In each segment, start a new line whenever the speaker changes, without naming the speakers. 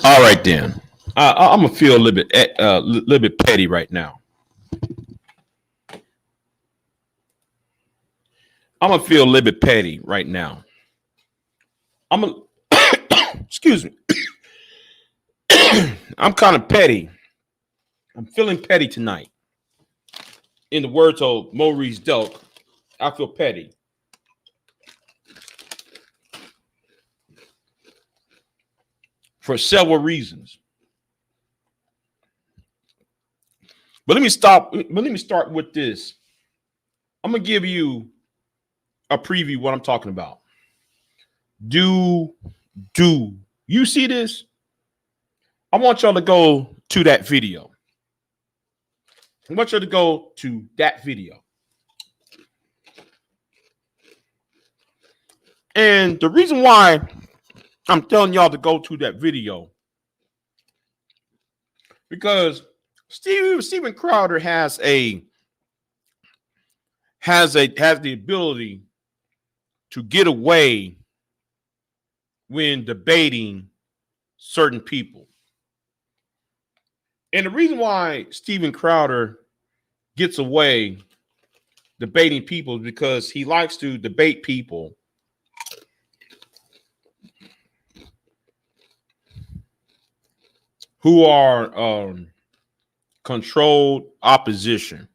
All right then. I'm gonna feel a little bit petty right now. I'm gonna feel a little bit petty right now. I'm gonna excuse me. I'm kind of petty. I'm feeling petty tonight. In the words of Maurice Delk, I feel petty for several reasons. But let me stop. But let me start with this. I'm gonna give you a preview of what I'm talking about. Do you see this? I want y'all to go to that video. I want y'all to go to that video. And the reason why I'm telling y'all to go to that video, because Steven Crowder has the ability to get away when debating certain people. And the reason why Steven Crowder gets away debating people is because he likes to debate people who are controlled opposition.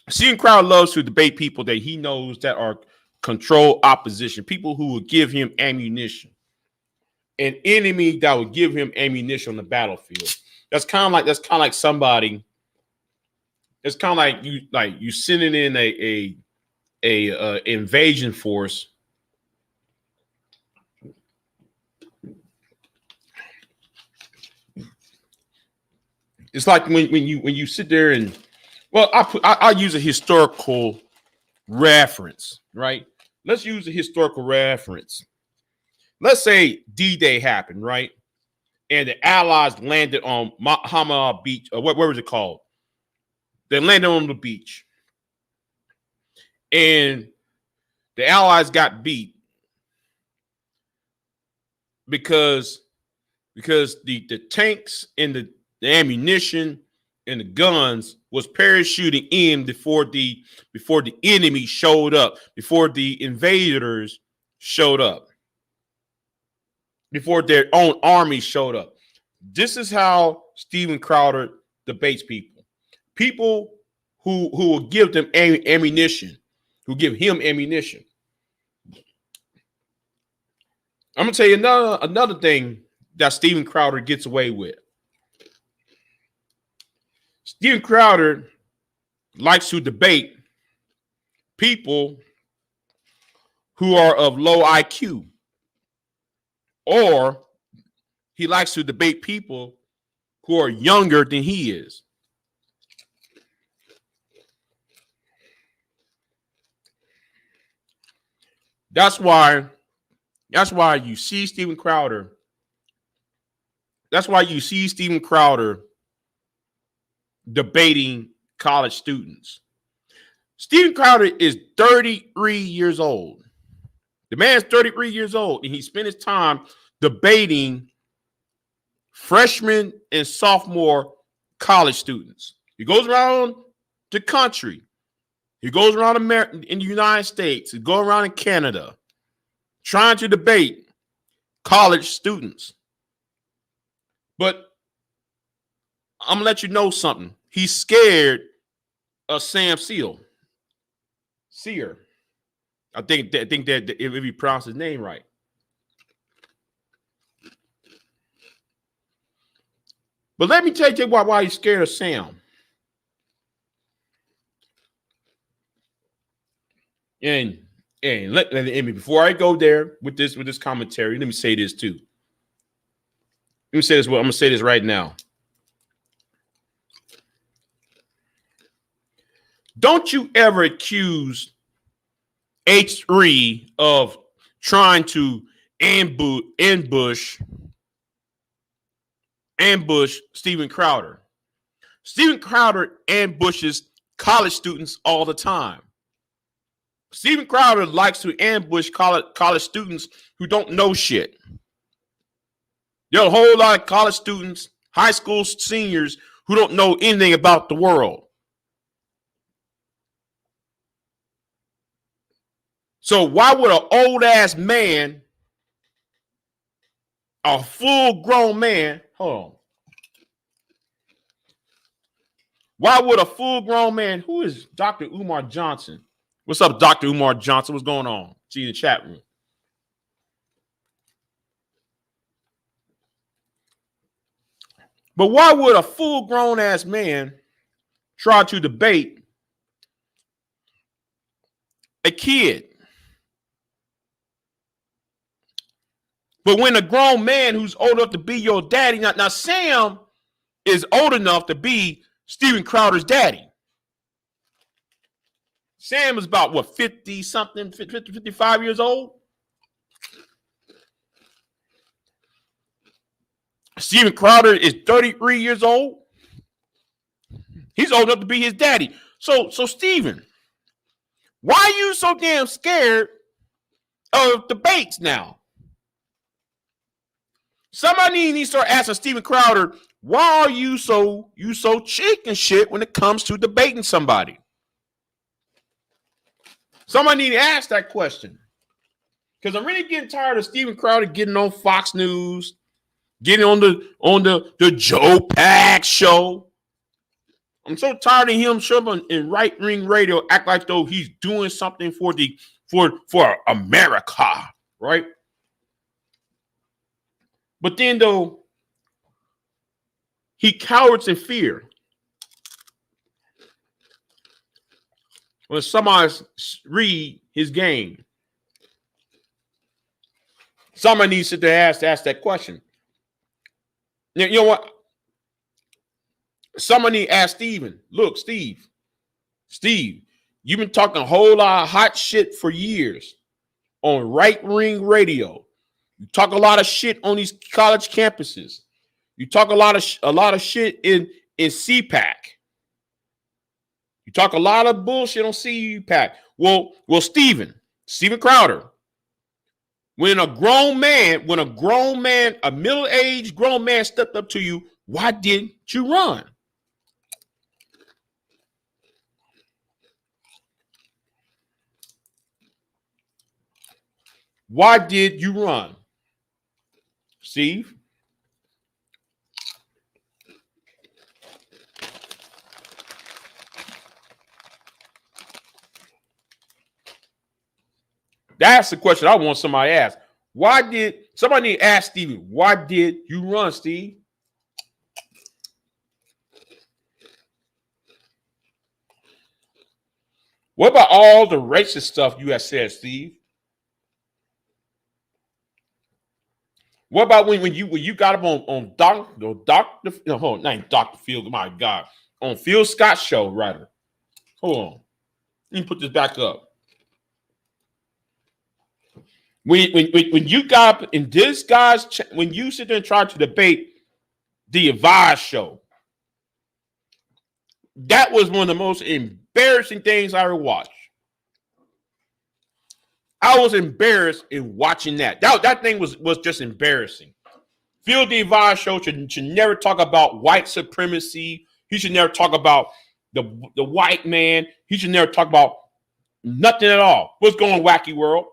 Steven Crowder loves to debate people that he knows that are controlled opposition, people who will give him ammunition, an enemy that will give him ammunition on the battlefield. That's kind of like somebody. It's kind of like you sending in a invasion force. It's like when you sit there and, well, I use a historical reference, right? Let's use a historical reference. Let's say D-Day happened, right? And the Allies landed on Hama Beach, or where was it called? They landed on the beach. And the Allies got beat because the tanks and the ammunition and the guns was parachuting in before the enemy showed up, before the invaders showed up, before their own army showed up. This is how Steven Crowder debates people. People who will give them ammunition, who give him ammunition. I'm gonna tell you another thing that Steven Crowder gets away with. Steven Crowder likes to debate people who are of low IQ, or he likes to debate people who are younger than he is. That's why you see Steven Crowder. That's why you see Steven Crowder debating college students. Steven Crowder is 33 years old. The man's 33 years old, and he spent his time debating freshman and sophomore college students. He goes around the country. He goes around America, in the United States. He goes around in Canada, trying to debate college students. But I'm gonna let you know something. He's scared of Sam Seder. I think that if he pronounced his name right. But let me tell you why he's scared of Sam. And before I go there with this commentary, let me say this too. Let me say this. Well, I'm gonna say this right now. Don't you ever accuse H3 of trying to ambush Steven Crowder. Steven Crowder ambushes college students all the time. Steven Crowder likes to ambush college students who don't know shit. There are a whole lot of college students, high school seniors who don't know anything about the world. So why would an old ass man, a full grown man, hold on. Why would a full grown man, who is Dr. Umar Johnson? What's up, Dr. Umar Johnson? What's going on? See you in the chat room. But why would a full grown ass man try to debate a kid? But when a grown man who's old enough to be your daddy, now Sam is old enough to be Steven Crowder's daddy. Sam is about, what, 50 something, 50, 55 years old? Steven Crowder is 33 years old. He's old enough to be his daddy. So Steven, why are you so damn scared of debates now? Somebody needs to start asking Steven Crowder, why are you so chicken shit when it comes to debating somebody? Somebody need to ask that question. Because I'm really getting tired of Steven Crowder getting on Fox News, getting on the Joe Pack show. I'm so tired of him showing in Right Ring Radio act like though he's doing something for America, right? But then though he cowers in fear when somebody read his game. Somebody needs to sit there and ask that question. You know what? Somebody asked Steven, look, Steve, you've been talking a whole lot of hot shit for years on Right Ring Radio. You talk a lot of shit on these college campuses. You talk a lot of shit in CPAC. You talk a lot of bullshit on CPAC. Well, Steven Crowder, when a middle-aged grown man stepped up to you, why didn't you run? Why did you run? Steve? That's the question I want somebody to ask. Somebody ask Steve, why did you run, Steve? What about all the racist stuff you have said, Steve? What about when you got up on Dr. Phil, my God, on Phil Scott's show, rather? Hold on. Let me put this back up. When you got up in this guy's, when you sit there and try to debate the Advice show, that was one of the most embarrassing things I ever watched. I was embarrassed in watching that. That thing was just embarrassing. Phil the Advice show should never talk about white supremacy. He should never talk about the white man. He should never talk about nothing at all. What's going on, wacky world?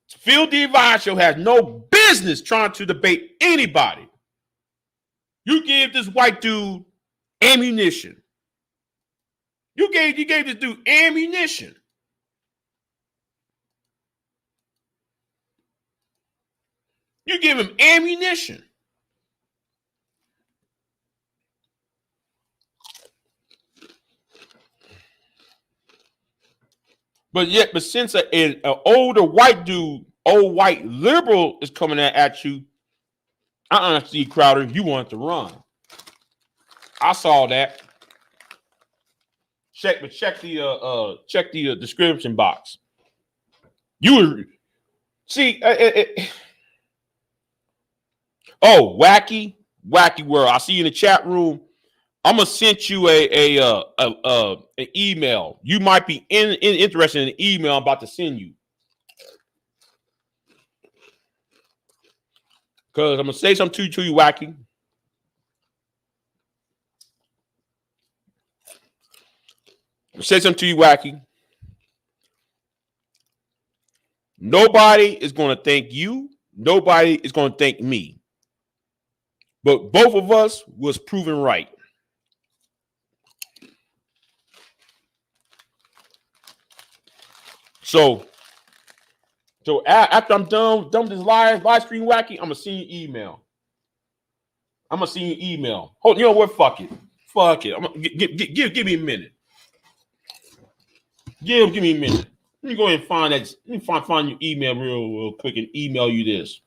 Phil the Advice show has no business trying to debate anybody. You gave this white dude ammunition. You gave this dude ammunition. You give him ammunition. But since an older white dude, old white liberal is coming at you, Steve Crowder, you want to run. I saw that. Check the description box. You were wacky world. I see you in the chat room. I'm gonna send you an email. You might be interested in an email I'm about to send you. Because I'm going to say something to you, Wacky. Say something to you, Wacky. Nobody is going to thank you. Nobody is going to thank me. But both of us was proven right. So after I'm done with this live stream, Wacky, I'm gonna send you email. Hold, you know what? Fuck it. Give me a minute. Give me a minute. Let me go ahead and find that. Let me find your email real quick and email you this.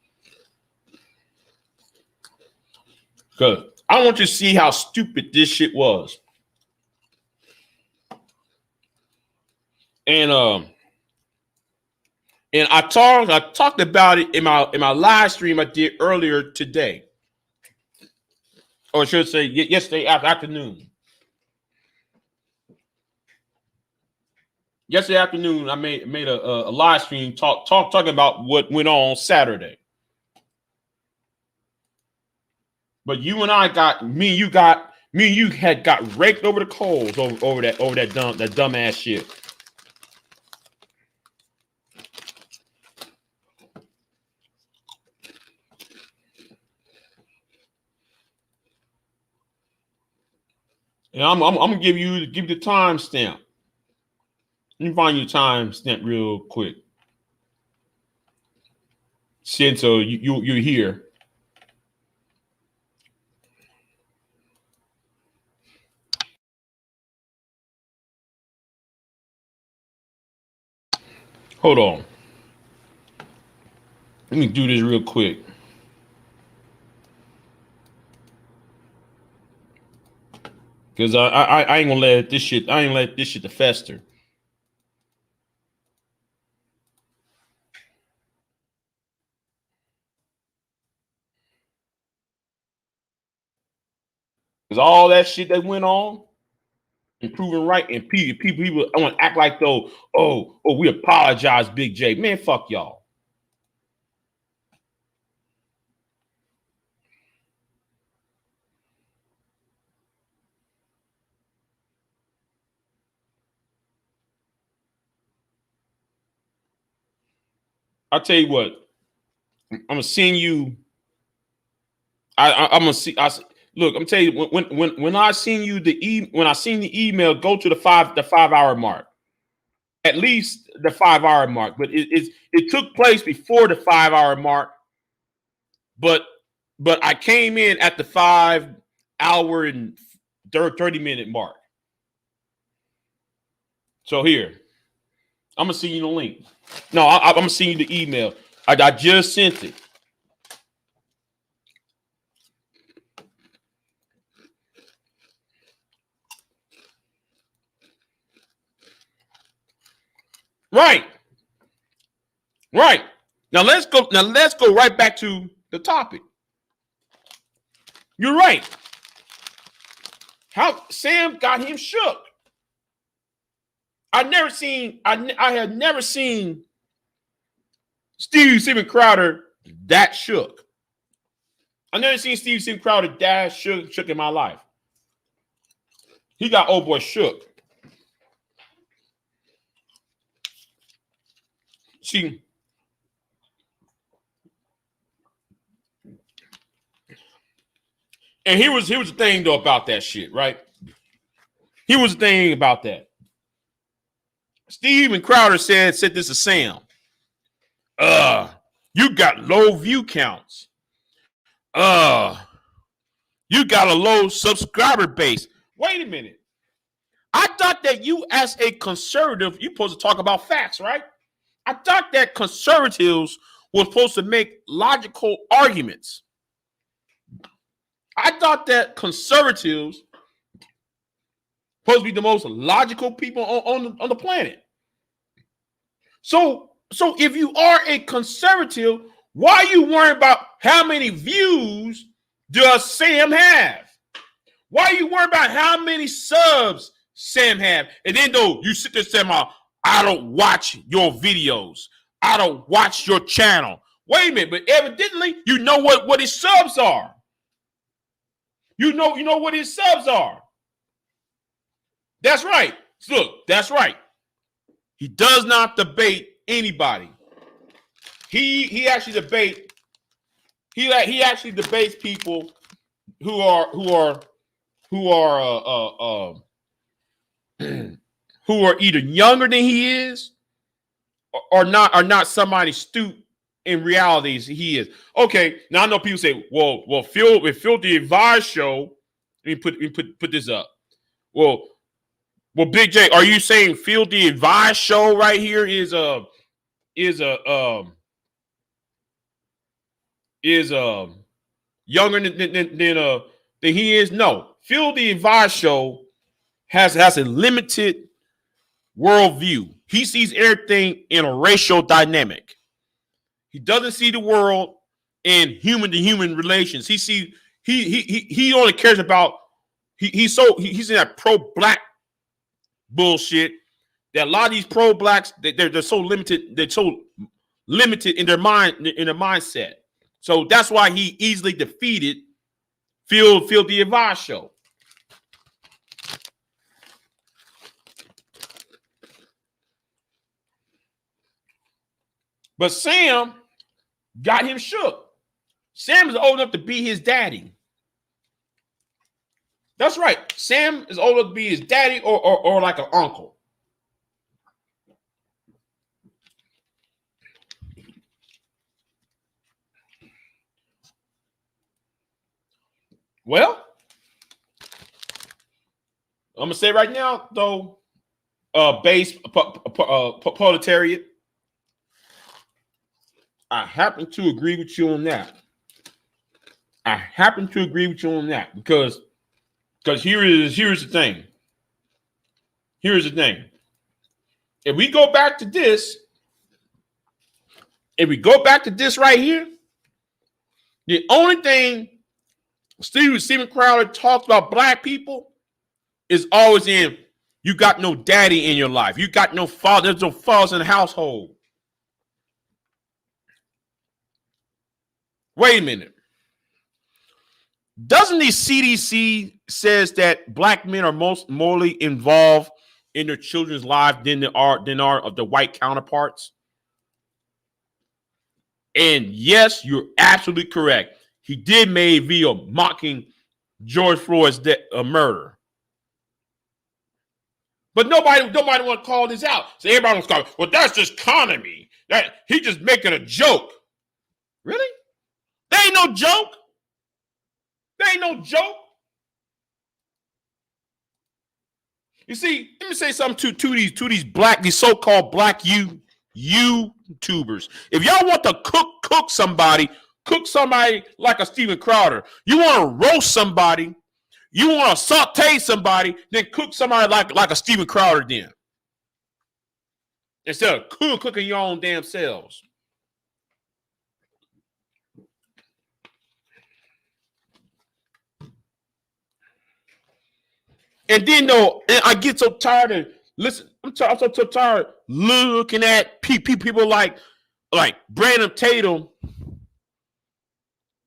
Because I want you to see how stupid this shit was. And I talked about it in my live stream I did earlier today. Or I should say yesterday afternoon. Yesterday afternoon, I made a live stream talking about what went on Saturday. But you and I me and you had got raked over the coals over that dumbass shit. And I'm gonna give you the timestamp. Let me find your timestamp real quick. Since so you're here. Hold on. Let me do this real quick. Because I ain't gonna let this shit to fester. Because all that shit that went on and proven right, and people I want to act like though, we apologize, Big J. Man, fuck y'all. I'll tell you what. I'm gonna send you. I'm gonna see. Look, I'm telling you when I seen you when I seen the email, go to the 5 hour mark. At least the 5 hour mark, but it took place before the 5 hour mark. But I came in at the 5 hour and 30-minute mark. So here, I'm gonna send you the link. No, I'm gonna send you the email. I just sent it. Right. Now let's go right back to the topic. You're right. How Sam got him shook. I had never seen Steven Crowder that shook. I never seen Steven Crowder that shook in my life. He got old boy shook. See, and here was the thing though about that shit, right? Here was the thing about that. Steven Crowder said this to Sam. You got low view counts. You got a low subscriber base. Wait a minute. I thought that you, as a conservative, you're supposed to talk about facts, right? I thought that conservatives were supposed to make logical arguments. I thought that conservatives supposed to be the most logical people on the planet. So if you are a conservative, why are you worrying about how many views does Sam have? Why are you worried about how many subs Sam have? And then though you sit there saying, I don't watch your videos. I don't watch your channel. Wait a minute, but evidently you know what his subs are. You know what his subs are. That's right. Look, that's right. He does not debate anybody. He actually debate. He actually debates people who are who are either younger than he is or not somebody astute in reality as he is. Okay, now I know people say, well, Filthy Advice show. Let me put this up. Well, Big J, are you saying Filthy Advice show right here is younger than he is? No, Filthy Advice show has a limited worldview. He sees everything in a racial dynamic. He doesn't see the world in human to human relations. He only cares about he's in that pro-black bullshit that a lot of these pro-blacks they're so limited, in their mindset. So that's why he easily defeated Filthy Advice show. But Sam got him shook. Sam is old enough to be his daddy. That's right. Sam is old enough to be his daddy or like an uncle. Well, I'm gonna say right now, though, base proletariat. I happen to agree with you on that. Because here's the thing. Here's the thing. If we go back to this right here, the only thing Steven Crowder talks about black people is always in, you got no daddy in your life. You got no father. There's no fathers in the household. Wait a minute. Doesn't the CDC says that black men are most morally involved in their children's lives than are of the white counterparts? And yes, you're absolutely correct. He did make a video mocking George Floyd's murder. But nobody want to call this out. So everybody wants to call it, well, that's just comedy. That he just making a joke. Really? There ain't no joke. You see, let me say something to these so-called black YouTubers. If y'all want to cook somebody like a Steven Crowder. You want to roast somebody, you want to saute somebody, then cook somebody like a Steven Crowder then. Instead of cooking your own damn selves. And then though, I get so tired of I'm so tired looking at people like Brandon Tatum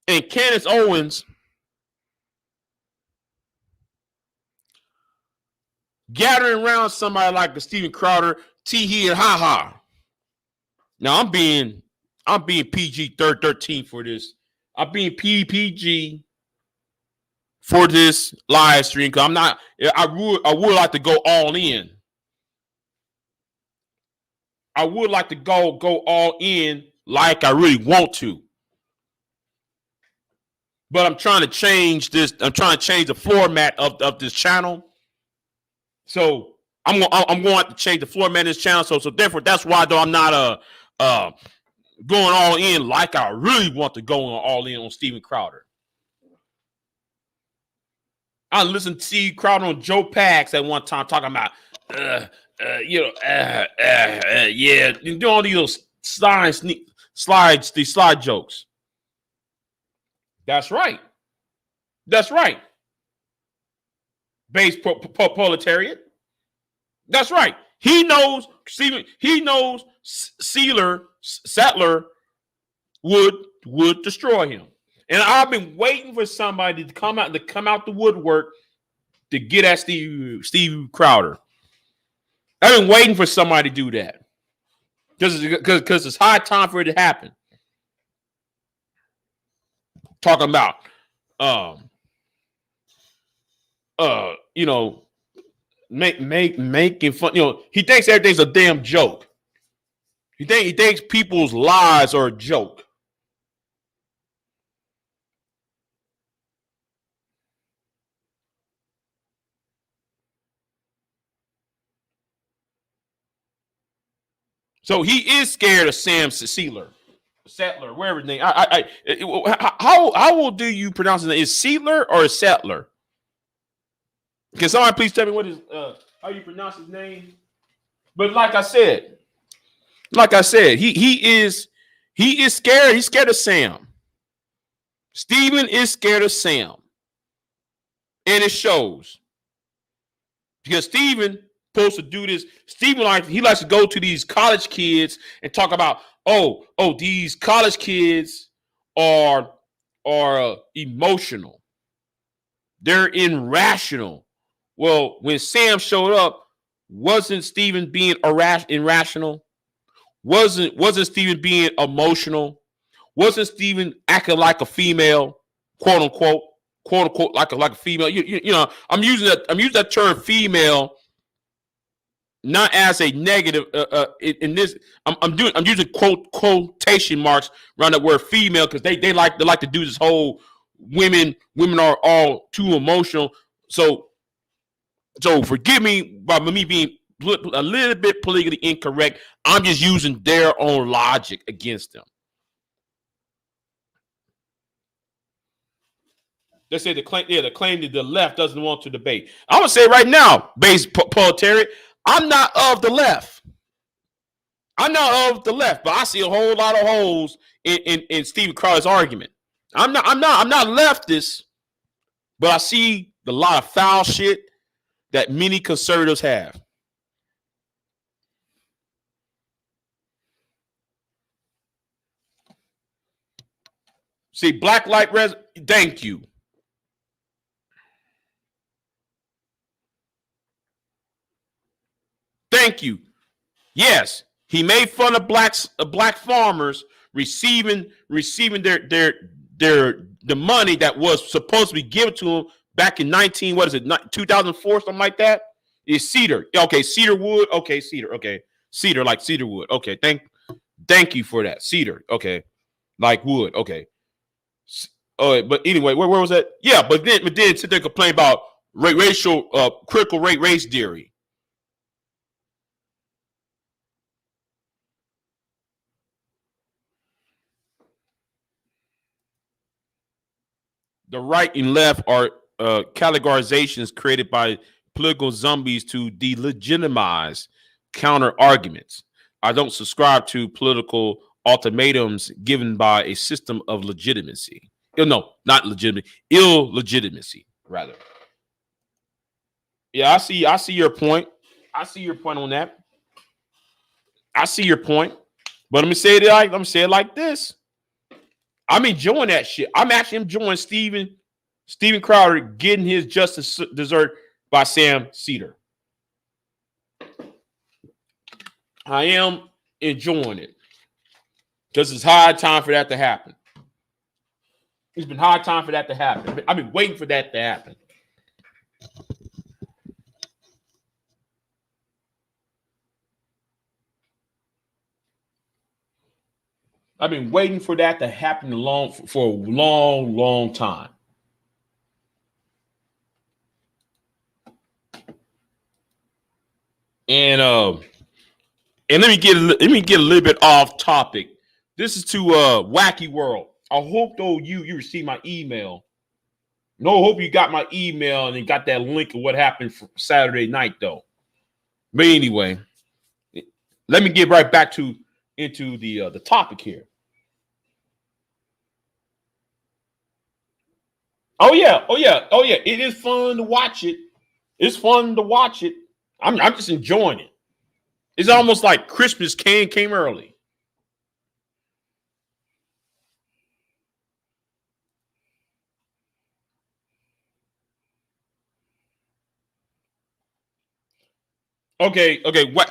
and Candace Owens gathering around somebody like the Steven Crowder, Tee and Ha Ha. Now I'm being PG-13 for this. I'm being PG for this live stream because I would like to go all in. I would like to go all in like I really want to. But I'm trying to change this. I'm trying to change the format of this channel. So I'm going to change the format of this channel. So therefore, that's why though I'm not going all in like I really want to go all in on Steven Crowder. I listened to Steve Crowder on Joe Pags at one time talking about, yeah, doing all these slide jokes. That's right. Base proletariat. That's right. He knows Settler would destroy him. And I've been waiting for somebody to come out the woodwork to get at Steve Crowder. I've been waiting for somebody to do that. Because it's high time for it to happen. Talking about making fun. He thinks everything's a damn joke. He thinks people's lives are a joke. So he is scared of Sam Seder, wherever his name. How old do you pronounce his name? Is Seder or is Settler? Can somebody please tell me what is how you pronounce his name? But like I said, he is scared. He's scared of Sam. Steven is scared of Sam, and it shows because Steven supposed to do this. Steven likes to go to these college kids and talk about these college kids are emotional. They're irrational. Well, when Sam showed up, wasn't Steven being irrational? Wasn't Steven being emotional? Wasn't Steven acting like a female, quote unquote, like a female? I'm using that term female not as a negative. In this, I'm using quotation marks around the word female because they like to do this whole women are all too emotional. So forgive me by me being a little bit politically incorrect. I'm just using their own logic against them. They say the claim that the left doesn't want to debate. I'm gonna say right now, base proletariat, I'm not of the left. I'm not of the left, but I see a whole lot of holes in Stephen Crowder's argument. I'm not leftist, but I see a lot of foul shit that many conservatives have. See, Black Light Res. Thank you. Thank you. Yes, he made fun of black farmers receiving the money that was supposed to be given to them back in 2004, something like that. Is Cedar. Okay, Cedar Wood. Okay, Cedar. Okay. Cedar, like Cedar Wood. Okay, thank you for that. Cedar. Okay. Like wood. Okay. Oh, but anyway, where was that? Yeah, but then sit there and complain about racial critical race theory. The right and left are categorizations created by political zombies to delegitimize counter arguments. I don't subscribe to political ultimatums given by a system of legitimacy. No, not legitimate, illegitimacy, rather. Yeah, I see your point. I see your point on that. I see your point. But let me say it like this. I'm enjoying that shit. I'm actually enjoying Stephen Crowder getting his justice deserved by Sam Seder. I am enjoying it because it's high time for that to happen. It's been high time for that to happen. I've been waiting for that to happen. I've been waiting for that to happen for a long, long time. And let me get a little bit off topic. This is to Wacky World. I hope though you received my email. No, hope you got my email and got that link of what happened for Saturday night though. But anyway, let me get right back into the topic here. Oh yeah. It is fun to watch it. It's fun to watch it. I'm just enjoying it. It's almost like Christmas came early. Okay. What?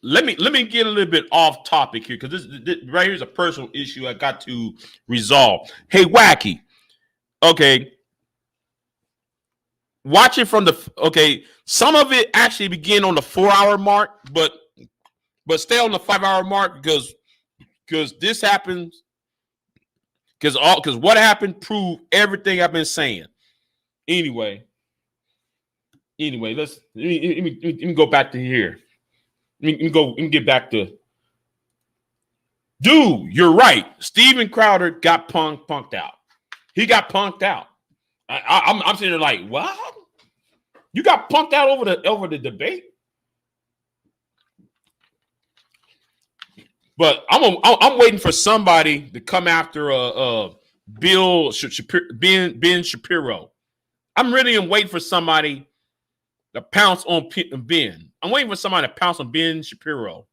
Let me get a little bit off topic here because this right here is a personal issue I got to resolve. Hey, Wacky. Okay, watch it from the okay. Some of it actually begin on the 4 hour mark, but stay on the 5 hour mark because this happens because what happened proved everything I've been saying. Anyway, let me go back to here. Let me get back to. Dude, you're right. Steven Crowder got punked out. He got punked out. I'm sitting there like, what? You got punked out over the debate? But I'm waiting for somebody to come after Ben Shapiro. I'm really waiting for somebody to pounce on Ben. I'm waiting for somebody to pounce on Ben Shapiro.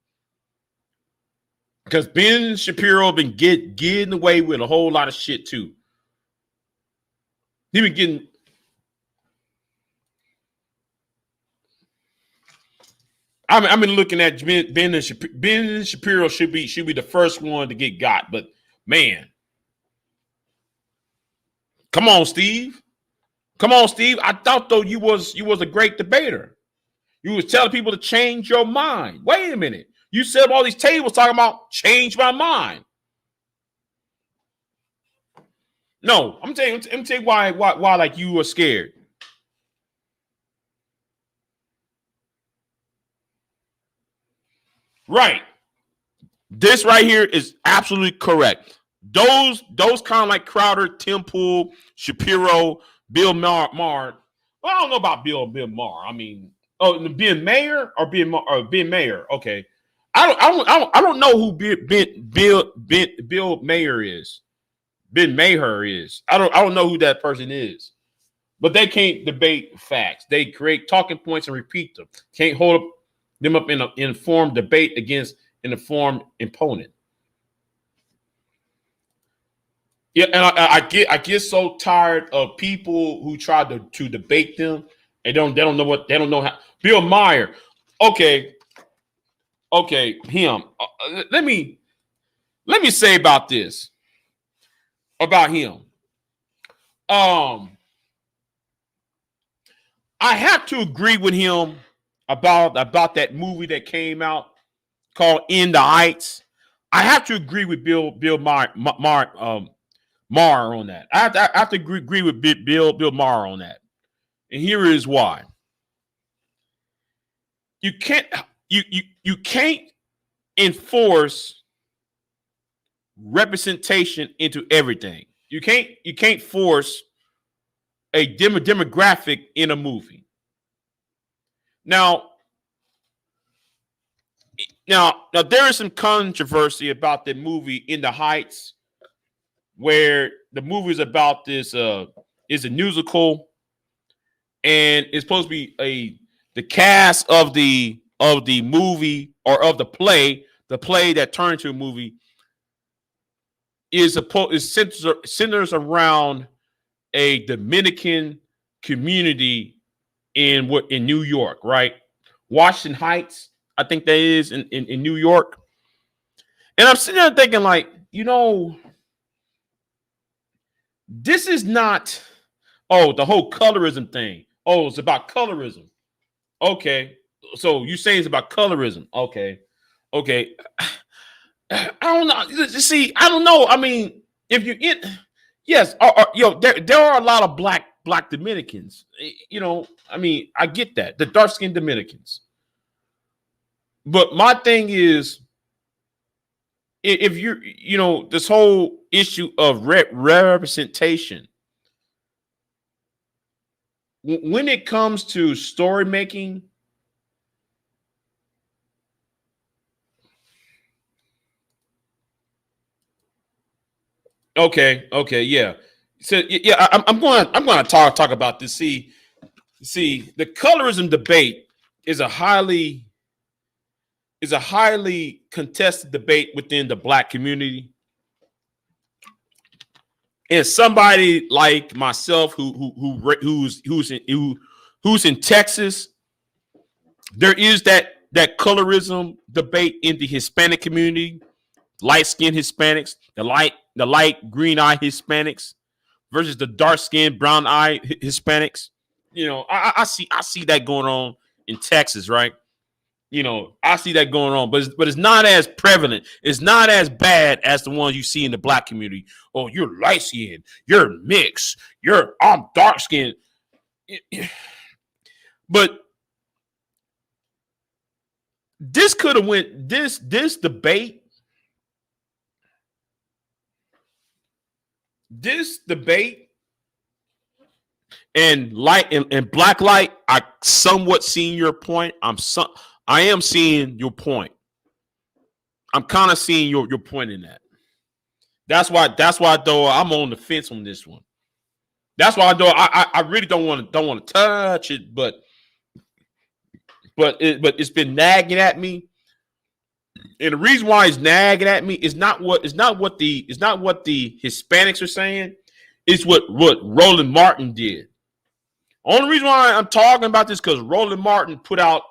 Because Ben Shapiro been getting away with a whole lot of shit too. He been getting. I've been looking at Ben Shapiro should be the first one to get got, but man, come on, Steve. I thought though you was a great debater. You was telling people to change your mind. Wait a minute. You set up all these tables talking about change my mind. No, I'm telling you why like you were scared. Right. This right here is absolutely correct. Those kind of like Crowder, Tim Pool, Shapiro, Bill Maher. Well, I don't know about Bill Maher. I mean, Ben Mayer or Ben Mayer. Okay. I don't know who Bill Mayer is. Ben Maher is. I don't know who that person is. But they can't debate facts. They create talking points and repeat them. Can't hold them up in an informed debate against an informed opponent. Yeah, and I get so tired of people who try to debate them. They don't know how. Bill Maher. Okay, him. Let me say about this. About him. I have to agree with him about that movie that came out called In the Heights. I have to agree with Bill Maher on that. I have to agree with Bill Maher on that. And here is why. You can't enforce representation into everything. You can't force a demographic in a movie. Now there is some controversy about the movie In the Heights, where the movie is about this is a musical, and it's supposed to be the cast of the movie or of the play that turned into a movie is centers around a Dominican community in New York, right? Washington Heights, I think that is in New York. And I'm sitting there thinking, like, this is not, the whole colorism thing. Oh, it's about colorism. Okay. So you say it's about colorism. Okay. I don't know. See, I don't know. I mean, if you're in, yes, there are a lot of black Dominicans. I mean, I get that, the dark-skinned Dominicans. But my thing is, if you're, this whole issue of representation, when it comes to story making, okay, yeah. So yeah, I'm going to talk about this. See, the colorism debate is a highly contested debate within the black community. And somebody like myself who's in Texas, there is that that colorism debate in the Hispanic community, light-skinned Hispanics, the light green-eyed Hispanics versus the dark-skinned brown-eyed Hispanics. I see that going on in Texas, right? I see that going on, but it's not as prevalent. It's not as bad as the ones you see in the black community. Oh, you're light skinned, you're mixed, I'm dark skinned. But this could have went this debate. This debate and light and black light, I somewhat seeing your point. I am seeing your point. I'm kind of seeing your point in that. That's why though I'm on the fence on this one. That's why though I really don't want to touch it, but it's been nagging at me. And the reason why it's nagging at me is not what the Hispanics are saying. It's what Roland Martin did. Only reason why I'm talking about this because Roland Martin put out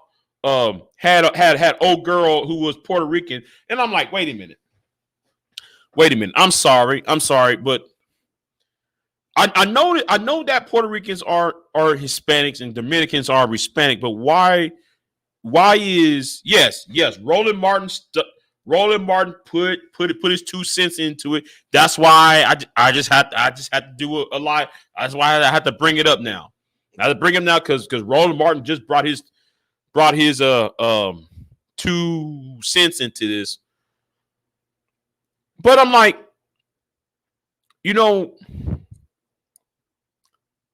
had old girl who was Puerto Rican, and I'm like, wait a minute. I'm sorry, but I know that Puerto Ricans are Hispanics and Dominicans are Hispanic, but why is yes Roland Martin put his 2 cents into it. That's why I just had to do a lie. That's why I had to bring it up now. I had to bring him now because Roland Martin just brought his 2 cents into this. But I'm like,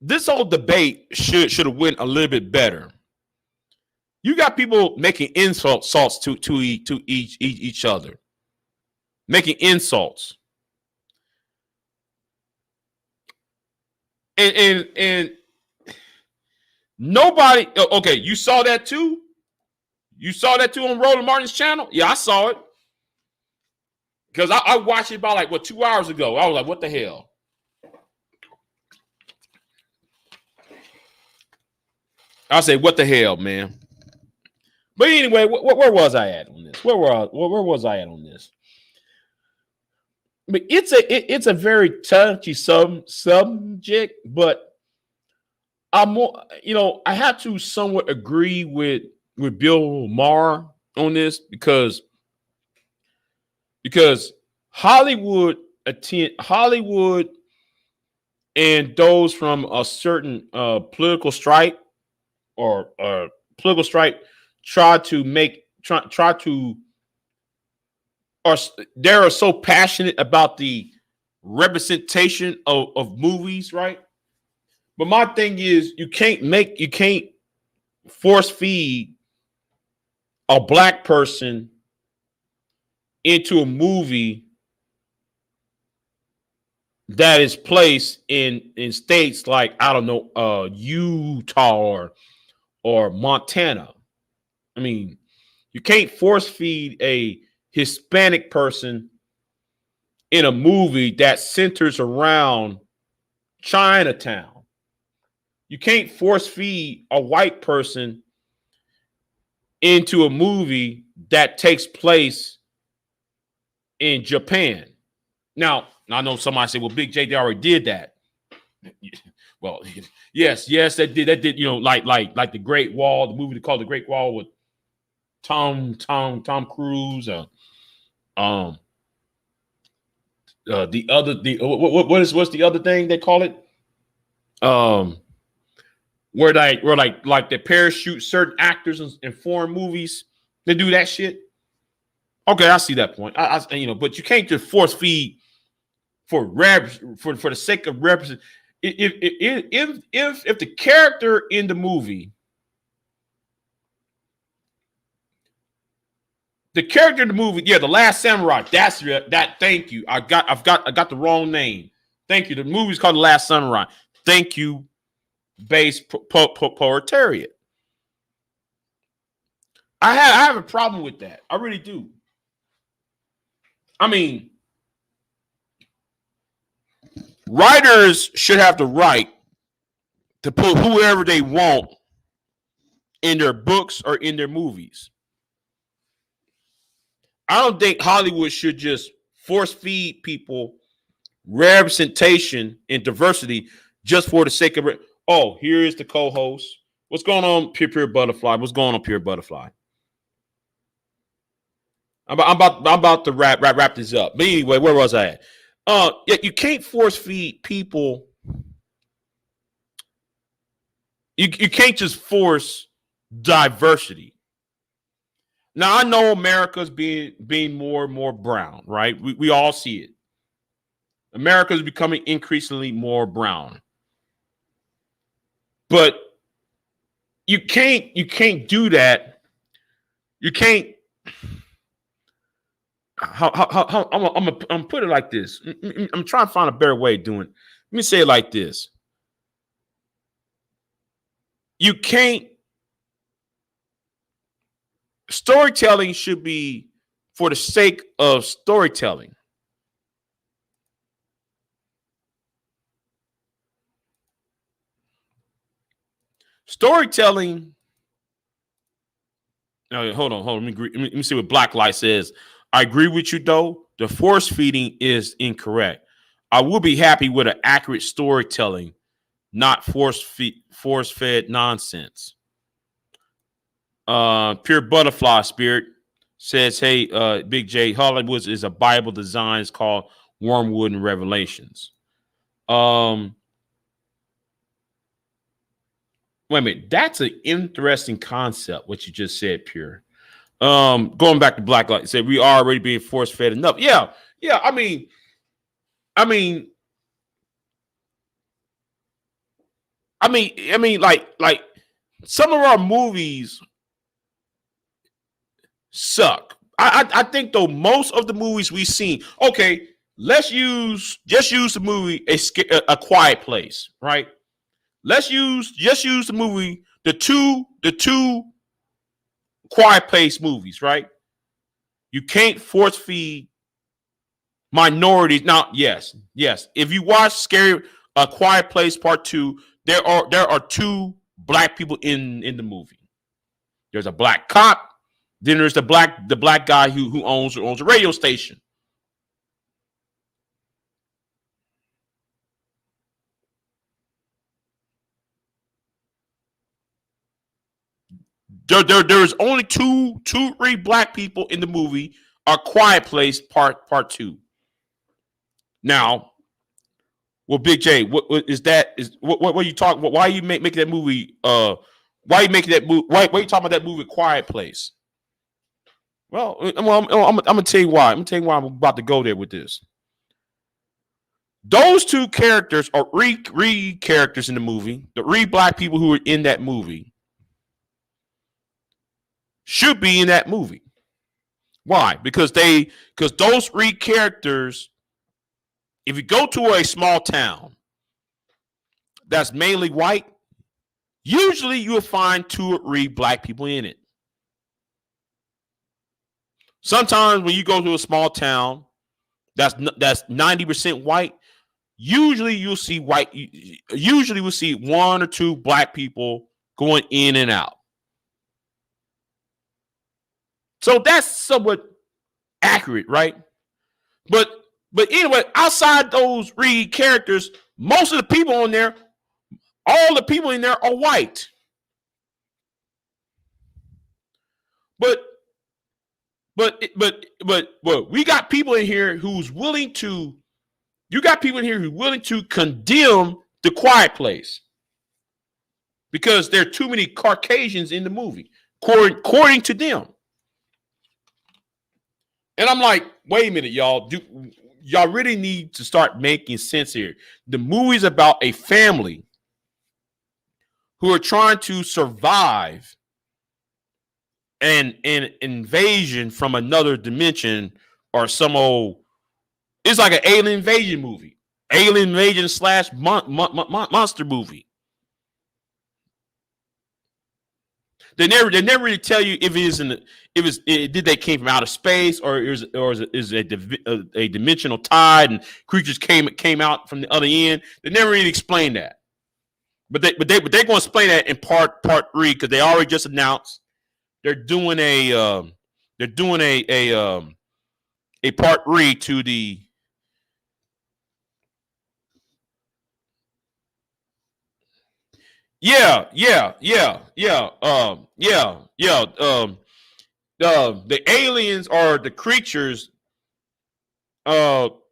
this whole debate should have went a little bit better. You got people making insults to each other, making insults, and nobody. Okay, you saw that too. You saw that too on Roland Martin's channel. Yeah, I saw it because I watched it about 2 hours ago. I was like, what the hell? I say, what the hell, man? But anyway, where was I at on this? Where was I at on this? But it's a very touchy subject, but I'm more, I have to somewhat agree with Bill Maher on this because Hollywood and those from a certain political stripe or political stripe they're so passionate about the representation of movies, right? But my thing is you can't force feed a black person into a movie that is placed in states like, I don't know, Utah or Montana. I mean, you can't force feed a Hispanic person in a movie that centers around Chinatown. You can't force feed a white person into a movie that takes place in Japan. Now, I know somebody say, well, Big J, they already did that. Well, yes, they did. That did, like the Great Wall, the movie called The Great Wall with Tom Cruise. What's the other thing they call it? Where they parachute certain actors in foreign movies. They do that shit. Okay, I see that point. But you can't just force feed for the sake of represent. If the character in the movie, yeah, The Last Samurai. That's that. Thank you. I've got the wrong name. Thank you. The movie's called The Last Samurai. Thank you, base proletariat. I have a problem with that. I really do. I mean, writers should have the right to put whoever they want in their books or in their movies. I don't think Hollywood should just force feed people representation and diversity just for the sake of it. Oh, here is the co-host. What's going on, Pure Butterfly? What's going on, Pure Butterfly? I'm about to wrap this up. But anyway, where was I at? Yeah, you can't force feed people. You can't just force diversity. Now I know America's being more and more brown, right? We all see it. America is becoming increasingly more brown. But you can't do that. You can't. I'm gonna put it like this. I'm trying to find a better way of doing it. Let me say it like this. You can't. Storytelling should be for the sake of storytelling. Storytelling. Hold on. Let me see what Blacklight says. I agree with you, though. The force feeding is incorrect. I will be happy with an accurate storytelling, not force-fed nonsense. Pure Butterfly Spirit says, hey, Big J, Hollywood is a Bible design. It's called Wormwood and Revelations. Wait a minute. That's an interesting concept, what you just said, Pure. Going back to Blacklight, said we are already being force-fed enough. Yeah. I mean, like some of our movies suck. I think though most of the movies we've seen. Okay, just use the movie A Quiet Place, right? Just use the movie the two Quiet Place movies, right? You can't force feed minorities. Now, yes. If you watch A Quiet Place Part 2, there are two black people in the movie. There's a black cop. Then there's the black guy who owns a radio station. There's only two black people in the movie. A Quiet Place Part 2. Now, well, Big J, what is that? What are you talking about? Why are you making that movie? Why are you making that movie? Why are you talking about that movie, Quiet Place? Well, I'm gonna tell you why. I'm about to go there with this. Those two characters are characters in the movie. The black people who are in that movie should be in that movie. Why? Because those characters, if you go to a small town that's mainly white, usually you will find 2 or 3 black people in it. Sometimes when you go to a small town that's 90% white, usually you'll see Usually we'll see 1 or 2 black people going in and out. So that's somewhat accurate, right? But anyway, outside those 3 characters, most of the people in there, all the people in there are white. But we got people in here who's willing to. You got people in here who's willing to condemn The Quiet Place because there are too many Caucasians in the movie, according to them. And I'm like, wait a minute, y'all. Y'all really need to start making sense here. The movie's about a family who are trying to survive an invasion from another dimension or some old. It's like an alien invasion movie, alien invasion / monster movie. They never really tell you if did they came from outer space or is a dimensional tide and creatures came out from the other end. They never really explain that, but they're going to explain that in part 3 because they already just announced they're doing a a part 3 to the the aliens or the creatures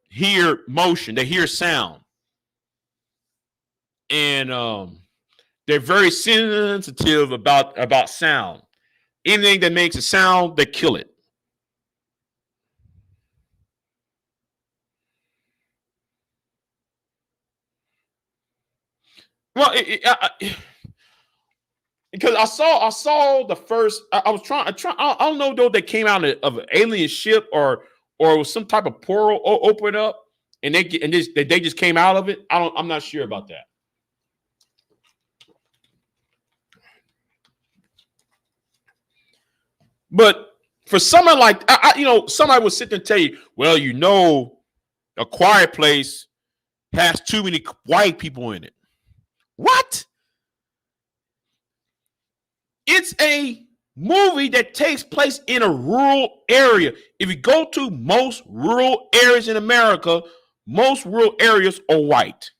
hear motion, they hear sound, and they're very sensitive about sound. Anything that makes a sound, they kill it. Well, because I saw the first. I was trying. I don't know though. They came out of an alien ship or it was some type of portal open up, and they just came out of it. I'm not sure about that. But for someone like somebody would sit there and tell you, well, A Quiet Place has too many white people in it. What? It's a movie that takes place in a rural area. If you go to most rural areas in America, most rural areas are white.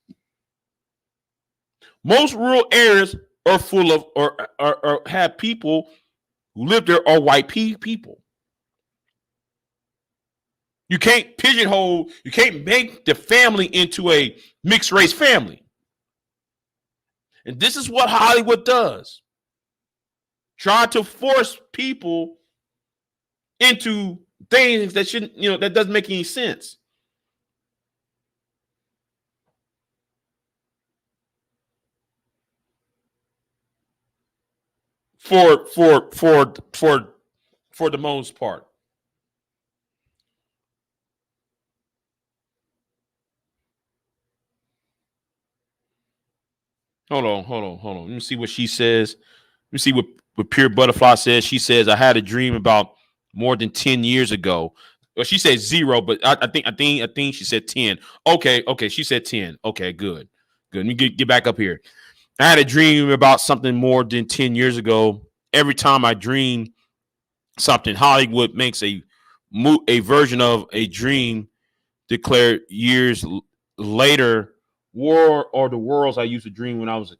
Most rural areas are full of or have people who live there are white people. You can't pigeonhole, you can't make the family into a mixed race family. And this is what Hollywood does. Try to force people into things that shouldn't, that doesn't make any sense. For the most part. Hold on. Let me see what she says. Let me see what Pure Butterfly says. She says, I had a dream about more than 10 years ago. Well, she said 0, but I think she said 10. Okay. She said 10. Okay, good. Let me get back up here. I had a dream about something more than 10 years ago. Every time I dream something, Hollywood makes a version of a dream declared years later. War or the Worlds I used to dream when I was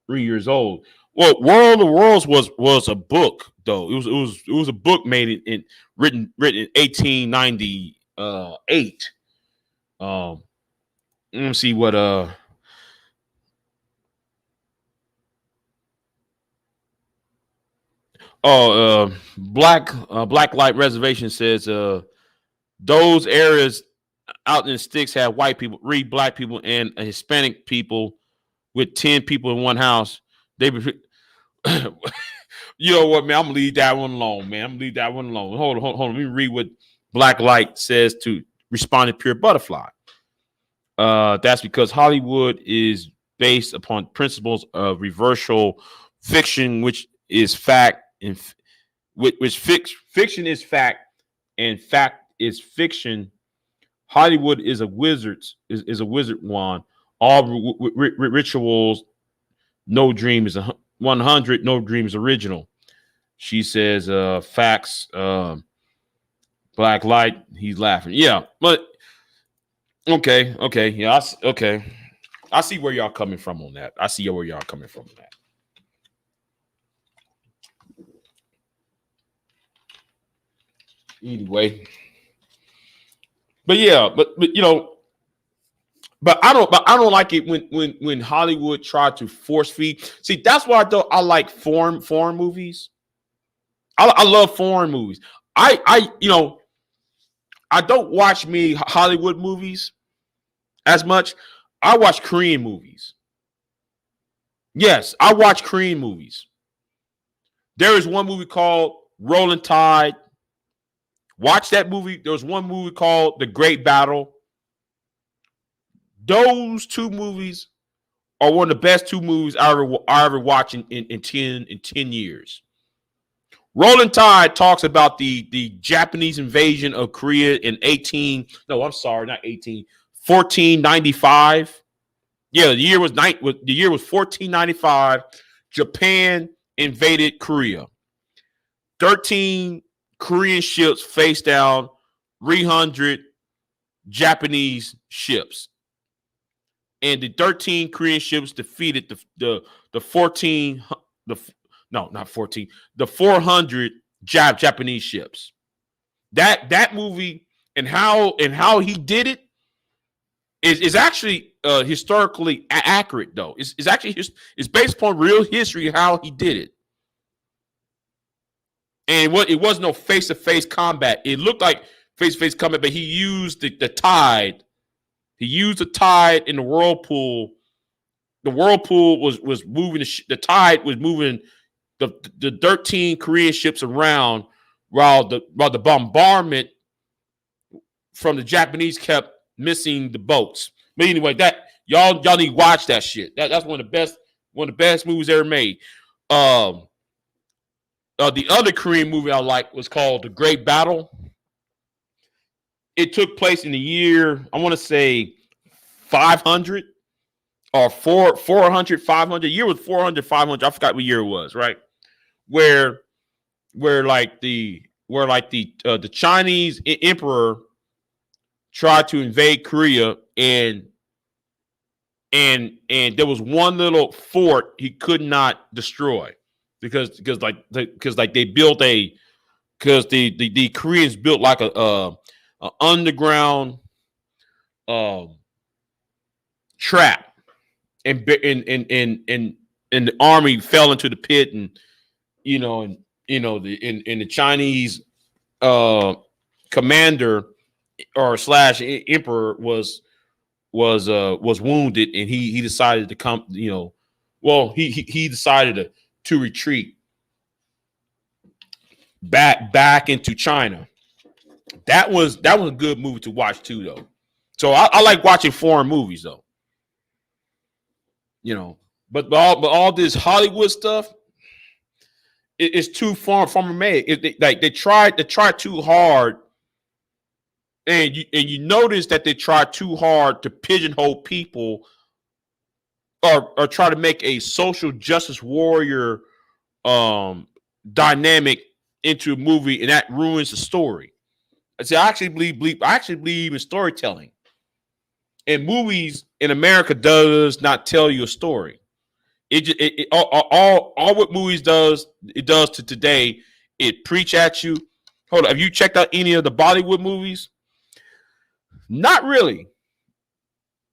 3 years old. Well, World of the Worlds was a book though. It was a book made in written in 1898. Let me see what Black Light Reservation says those areas out in the sticks have white people, read black people, and Hispanic people with 10 people in one house. They you know what, man? I'm gonna leave that one alone, man. Hold on. Let me read what Black Light says to respond to Pure Butterfly. That's because Hollywood is based upon principles of reversal fiction, which is fact, and fiction is fact, and fact is fiction. Hollywood is a wizard wand. All rituals. No dream is 100. No dream is original. She says, facts. Black Light. He's laughing. Yeah, but okay. Yeah, okay. I see where y'all coming from on that. Anyway, but yeah, but but I don't like it when Hollywood tried to force feed. See, that's why I like foreign movies. I love foreign movies. I don't watch me Hollywood movies as much. I watch Korean movies. Yes, I watch Korean movies. There is one movie called Rolling Tide. Watch that movie. There was one movie called The Great Battle. Those two movies are one of the best two movies I ever watched in 10 years. Rolling Tide talks about the Japanese invasion of Korea in 1495. Yeah, the year was 1495. Japan invaded Korea. 13 Korean ships face down, 300 Japanese ships, and the 13 Korean ships defeated the 14 the no not 14 the 400 Japanese ships. That movie and how he did it is actually historically accurate though. It's actually it's based upon real history how he did it. And it was no face-to-face combat. It looked like face-to-face combat, but he used the tide. He used the tide in the whirlpool. The whirlpool was moving. The tide was moving the 13 Korean ships around while the bombardment from the Japanese kept missing the boats. But anyway, that y'all need to watch that shit. That's one of the best movies ever made. The other Korean movie I like was called The Great Battle. It took place in the year, I want to say 500 or 400, 500. The year was 400, 500. I forgot what year it was, right? Where the Chinese emperor tried to invade Korea, and there was one little fort he could not destroy. Because they built the Koreans built like a underground trap, and the army fell into the pit, and the Chinese commander or slash emperor was wounded, and he decided to come. He decided to retreat back into China. That was a good movie to watch too, though. So I like watching foreign movies, though. But all this Hollywood stuff, it's too far from made. They tried too hard, and you notice that they tried too hard to pigeonhole people or try to make a social justice warrior dynamic into a movie, and that ruins the story. I actually believe in storytelling. And movies in America does not tell you a story. All what movies does to today, it preach at you. Hold on, have you checked out any of the Bollywood movies? Not really.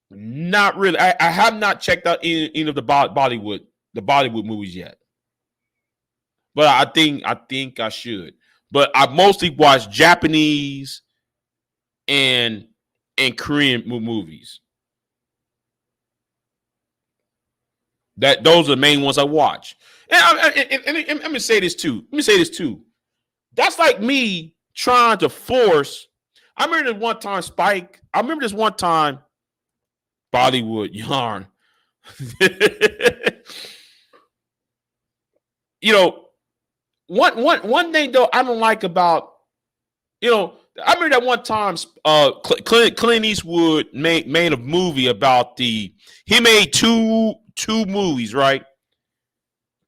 Not really. I have not checked out any of the Bollywood movies yet. But I think I should. But I mostly watch Japanese and Korean movies. Those are the main ones I watch. And let me say this too. That's like me trying to force. I remember this one time, Spike. I remember this one time. Bollywood yarn. One thing though I don't like about, I remember that one time Clint Eastwood made a movie about he made two movies, right?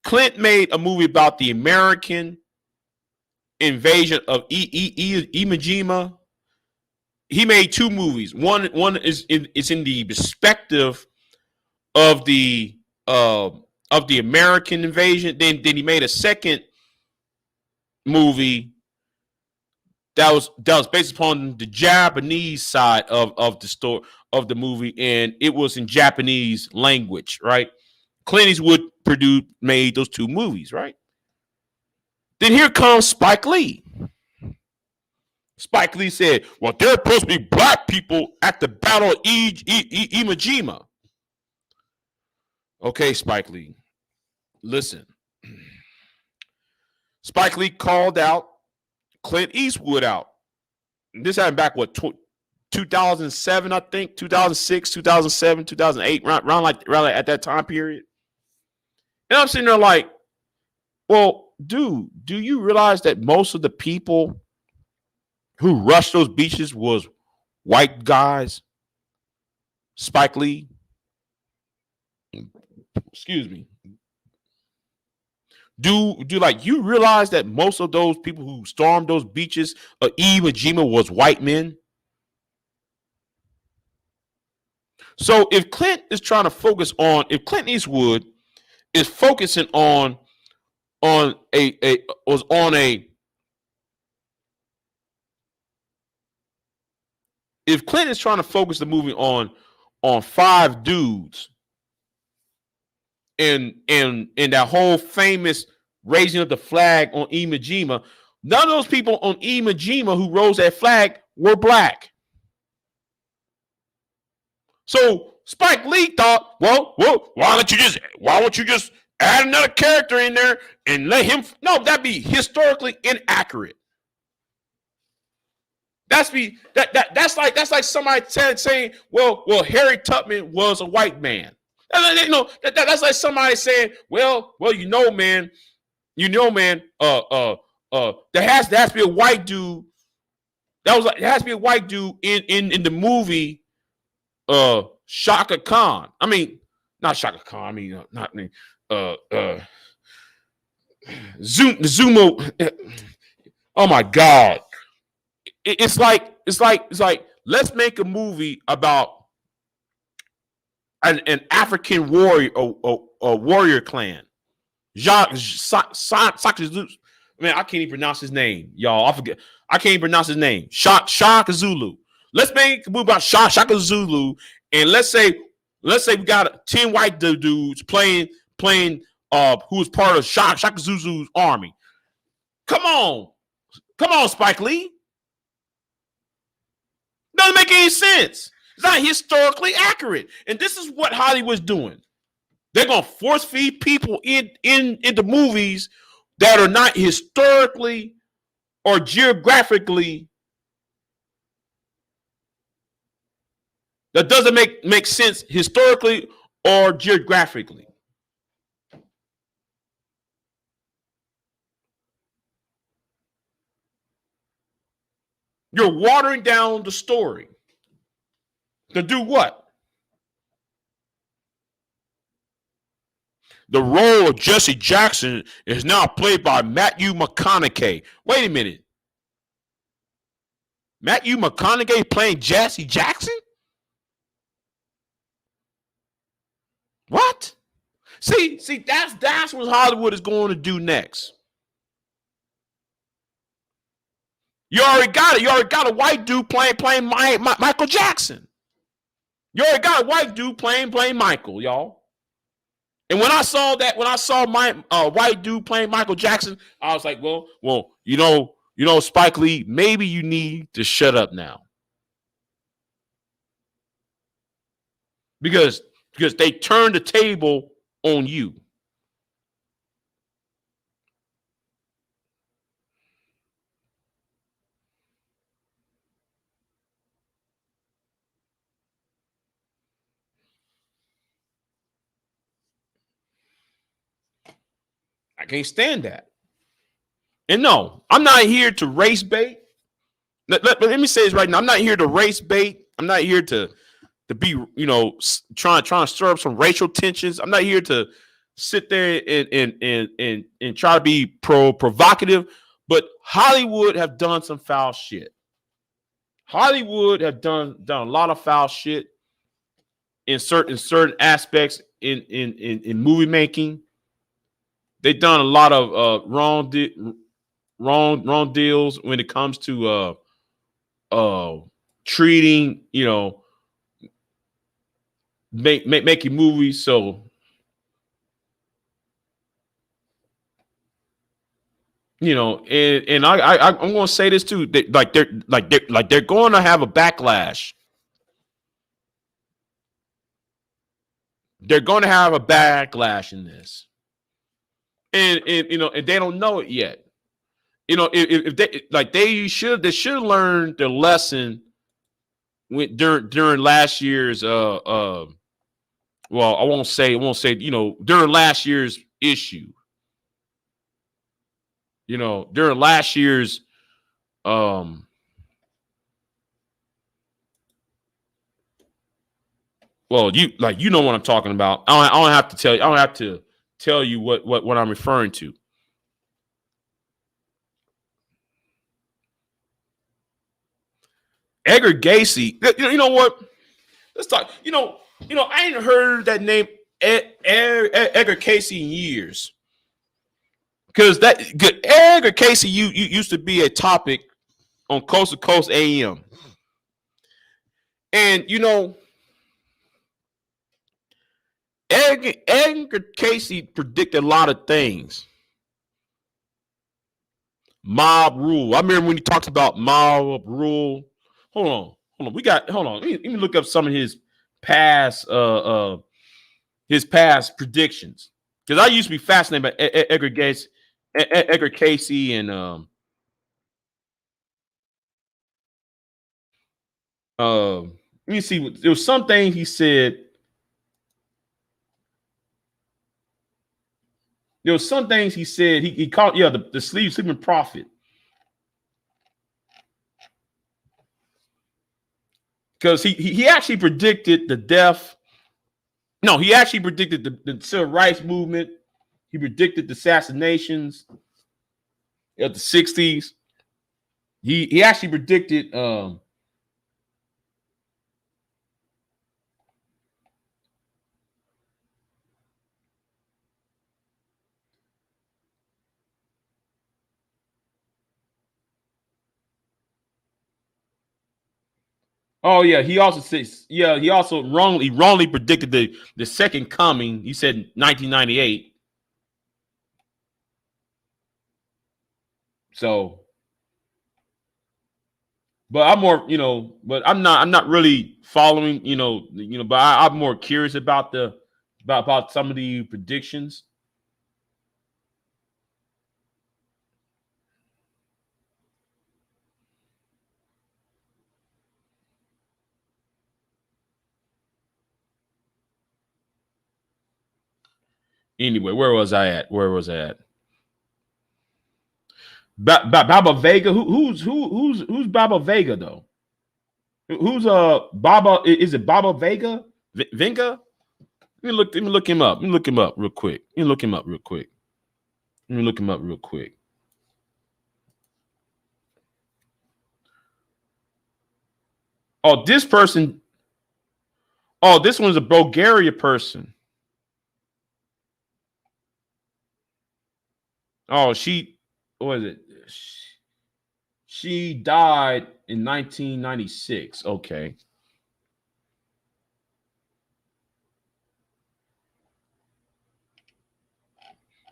Clint made a movie about the American invasion of Iwo Jima. He made two movies. One is in the perspective of the American invasion. Then he made a second movie that was based upon the Japanese side of the story of the movie, and it was in Japanese language, right? Clint Eastwood made those two movies, right? Then here comes Spike Lee. Spike Lee said, well, there are supposed to be black people at the Battle of Iwo Jima. Okay, Spike Lee. Listen. Spike Lee called out Clint Eastwood out. This happened back, 2007, I think, 2006, 2007, 2008, around like at that time period. And I'm sitting there like, well, dude, do you realize that most of the people who rushed those beaches was white guys? Spike Lee. Excuse me. Do like you realize that most of those people who stormed those beaches of Iwo Jima was white men? So if Clint is trying to focus on, if Clint Eastwood is focusing on a was on a if Clint is trying to focus the movie on five dudes and that whole famous raising of the flag on Iwo Jima, none of those people on Iwo Jima who rose that flag were black. So Spike Lee thought, well, why don't you just add another character in there and let him? No, that'd be historically inaccurate. That's like somebody saying, well, Harry Tubman was a white man. That's like somebody saying, well, man, there has to be a white dude. There has to be a white dude in the movie Shaka Khan. I mean, not Shaka Khan. I mean, not Zumo. Oh my God! It's like let's make a movie about an African warrior, a warrior clan. Man, I can't even pronounce his name, y'all. I forget. I can't even pronounce his name. Shaka Zulu. Let's make a movie about Shaka Zulu, and let's say we got 10 white dudes playing who was part of Shaka Zulu's army. Come on, Spike Lee. Doesn't make any sense. It's not historically accurate, and this is what Hollywood's doing. They're gonna force feed people into movies that are not historically or geographically, that doesn't make sense historically or geographically. You're watering down the story. To do what? The role of Jesse Jackson is now played by Matthew McConaughey. Wait a minute. Matthew McConaughey playing Jesse Jackson? What? See, that's what Hollywood is going to do next. You already got it. You already got a white dude playing Michael Jackson. You already got a white dude playing Michael, y'all. And when I saw my white dude playing Michael Jackson, I was like, well, Spike Lee, maybe you need to shut up now. Because they turned the table on you. I can't stand that. And no, I'm not here to race bait. Let me say this right now. I'm not here to race bait. I'm not here to be, trying to stir up some racial tensions. I'm not here to sit there and try to be provocative. But Hollywood have done some foul shit. Hollywood have done a lot of foul shit in certain aspects in movie making. They've done a lot of wrong deals when it comes to treating, making movies. So, and I'm going to say this too. They're going to have a backlash. They're going to have a backlash in this. And and they don't know it yet. If they should learn their lesson during last year's well, I won't say during last year's issue. During last year's well, you know what I'm talking about. I don't have to tell you. I don't have to tell you what I'm referring to. Edgar Gacy. You know what? Let's talk. I ain't heard that name Edgar Casey in years. Because Edgar Casey you used to be a topic on Coast to Coast AM. And Edgar Casey predicted a lot of things. Mob rule. I remember when he talks about mob rule. Hold on. Hold on. Let me look up some of his past predictions. Because I used to be fascinated by Edgar Casey, and let me see. There was something he said. There was some things he said. He called the sleeping prophet. Because he actually predicted the death. No, he actually predicted the civil rights movement. He predicted the assassinations of the 60s. He actually predicted oh yeah, he also says he also wrongly predicted the second coming. He said 1998. So, but I'm more, but I'm not really following, but I'm more curious about about some of the predictions. Anyway, where was I at? Baba Vega. Who's Baba Vega though? Who's Baba? Is it Baba Vega? Venga? Let me look him up. Let me look him up real quick. Oh, this person. Oh, this one's a Bulgaria person. Oh, what is it? She died in 1996. Okay.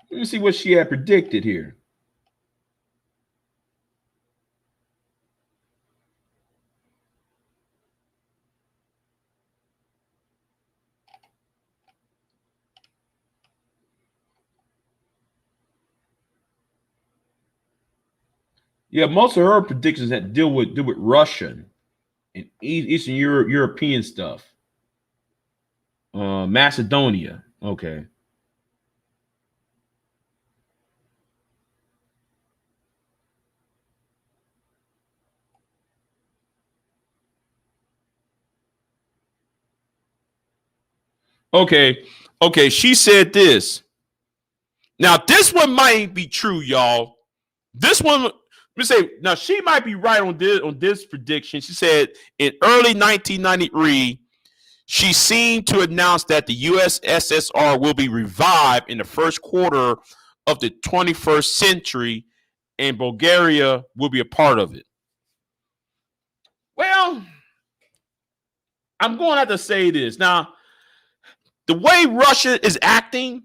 Let me see what she had predicted here. Yeah, most of her predictions that deal with Russian and Eastern European stuff. Macedonia. Okay. Okay. She said this. Now, this one might be true, y'all. This one, let me say, now she might be right on this prediction. She said in early 1993, she seemed to announce that the USSR will be revived in the first quarter of the 21st century, and Bulgaria will be a part of it. Well, I'm going to have to say this. Now, the way Russia is acting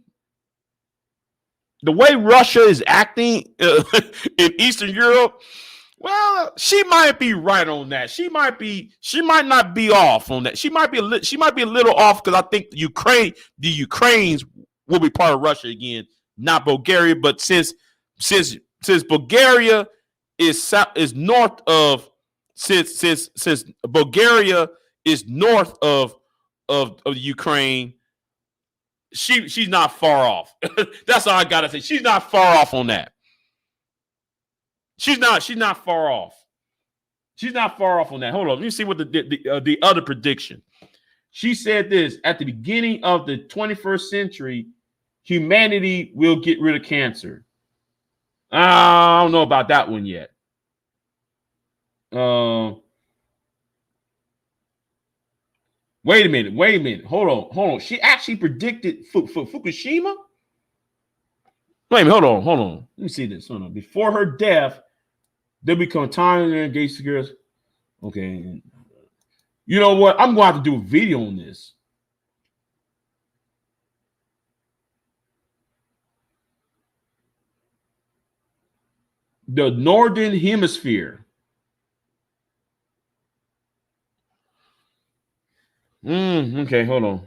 in Eastern Europe, well, she might be right on that. She might not be off on that. She might be a little off because I think the Ukrainians will be part of Russia again, not Bulgaria. But since Bulgaria is north of since Bulgaria is north of Ukraine, she's not far off. That's all I gotta say. She's not far off on that. She's not far off. She's not far off on that. Hold on. Let me see what the other prediction. She said this: at the beginning of the 21st century, humanity will get rid of cancer. I don't know about that one yet. Wait a minute. Hold on. She actually predicted Fukushima? Wait a minute, hold on. Let me see this. Hold on. Before her death, they become time and engaged girls. Okay. You know what? I'm going to have to do a video on this. The Northern Hemisphere. Okay, hold on.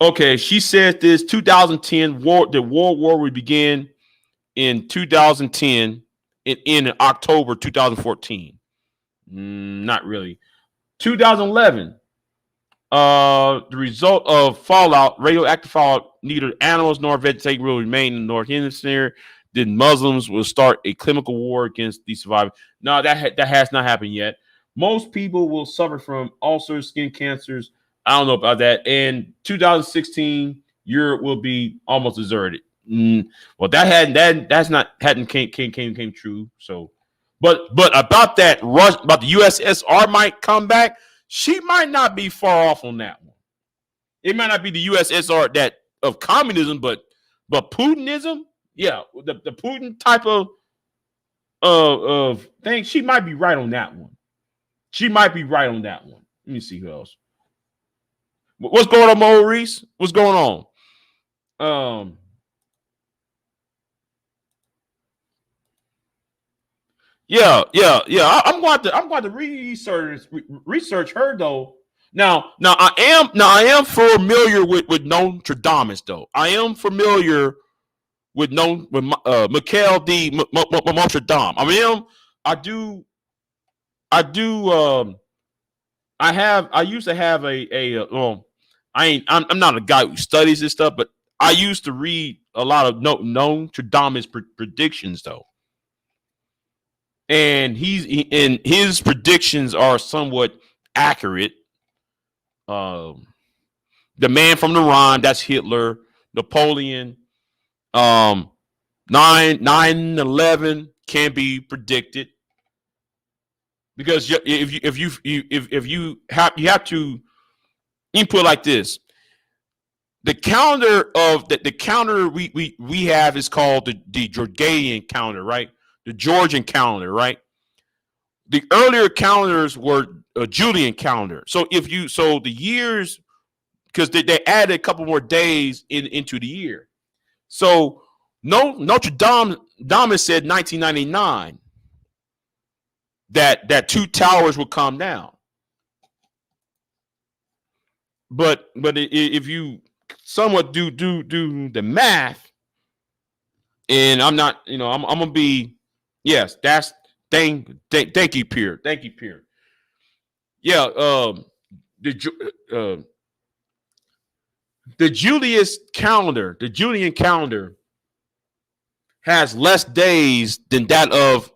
Okay, she said this 2010 war. The World War would begin in 2010 and in October 2014. Not really. 2011. The result of fallout, radioactive fallout, neither animals nor vegetation will remain in the North Hemisphere. Then Muslims will start a chemical war against the survivors. No, that has not happened yet. Most people will suffer from ulcers, skin cancers. I don't know about that. And 2016, Europe will be almost deserted. Well, that's not hadn't came true. So, but about that rush about the USSR might come back. She might not be far off on that one. It might not be the USSR that of communism, but Putinism, yeah, the Putin type of thing. She might be right on that one. Let me see who else. What's going on, Maurice? What's going on? Yeah. I'm going to research her though. Now I am familiar with Nostradamus though. I am familiar with Michael D. Nostradamus. I used to have I'm not a guy who studies this stuff, but I used to read a lot of Nostradamus predictions though. And his predictions are somewhat accurate. The man from the Rhine, that's Hitler, Napoleon, 9/11 can be predicted because if you have to input like this. The calendar of the calendar we have is called the Gregorian calendar, right? The Georgian calendar, right? The earlier calendars were a Julian calendar. So the years, because they added a couple more days into the year. So Notre Dame said 1999 that two towers would come down. But if you somewhat do the math, and I'm not, I'm gonna be, yes, that's thank you, Pierre. Thank you, Pierre. Yeah, the Julian calendar has less days than that of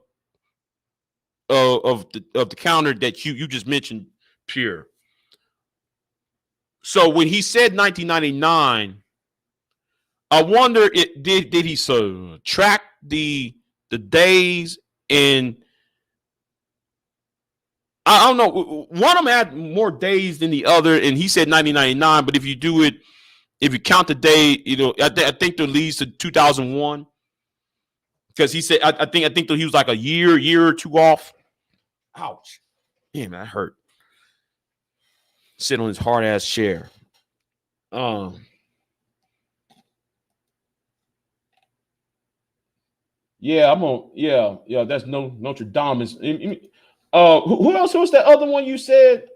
the calendar that you just mentioned, Pierre. So when he said 1999, I wonder did he subtract the days, and I don't know. One of them had more days than the other, and he said 1999. But if you count the day, I think that leads to 2001 because he said I think that he was like a year or two off. Ouch, man, that hurt. Sit on his hard ass chair. Yeah, I'm on. Yeah. That's Notre Dame. Who else? Who was that other one you said?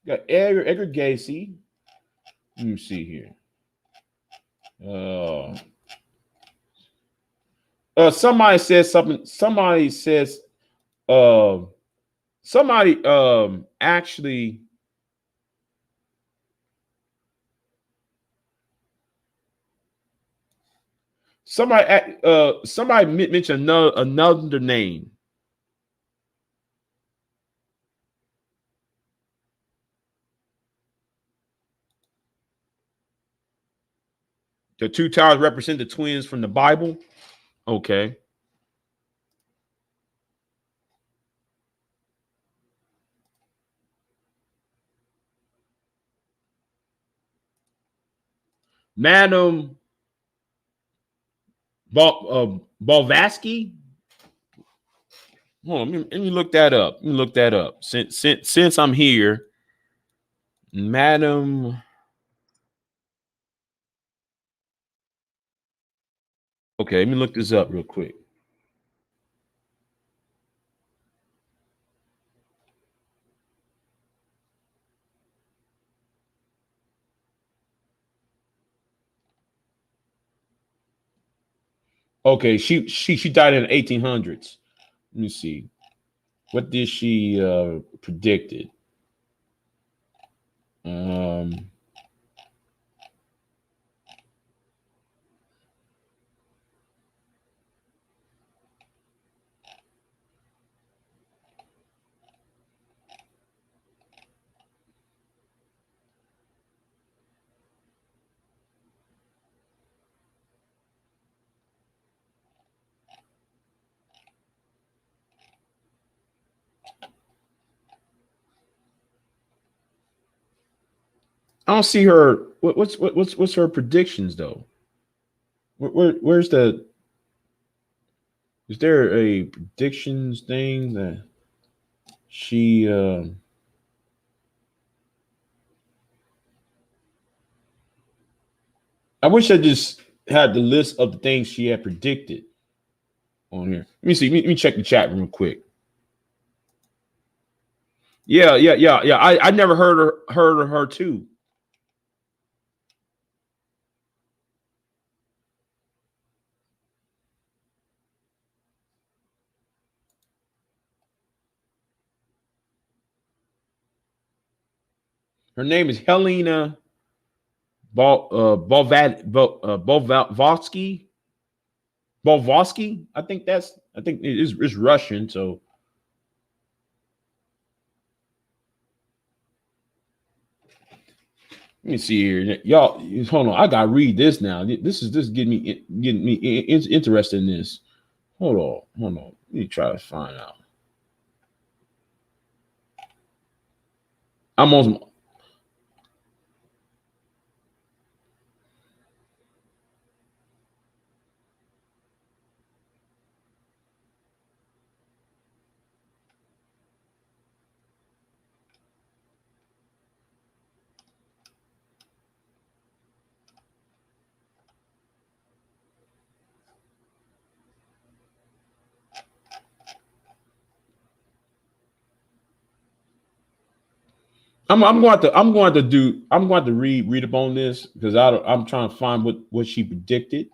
Got Edgar Gacy. Let me see here. Somebody says something. Somebody says. Somebody actually. Somebody mentioned another name. The two towers represent the twins from the Bible. Okay. Madam Balvaski. Hold on, let me look that up. Let me look that up. Since I'm here, Madam. Okay, let me look this up real quick. Okay, she died in the 1800s. Let me see. What did she predicted? Um, I don't see her. What's her predictions though? Where's the? Is there a predictions thing that she? I wish I just had the list of the things she had predicted on here. Let me see. Let me check the chat room real quick. Yeah. I never heard of her too. Her name is Helena Bolvatsky. Bolvosky. I think it's Russian. So let me see here, y'all. Hold on, I gotta read this now. This getting me interested in this. Hold on. Let me try to find out. I'm on. I'm going to read up on this because I'm trying to find what she predicted,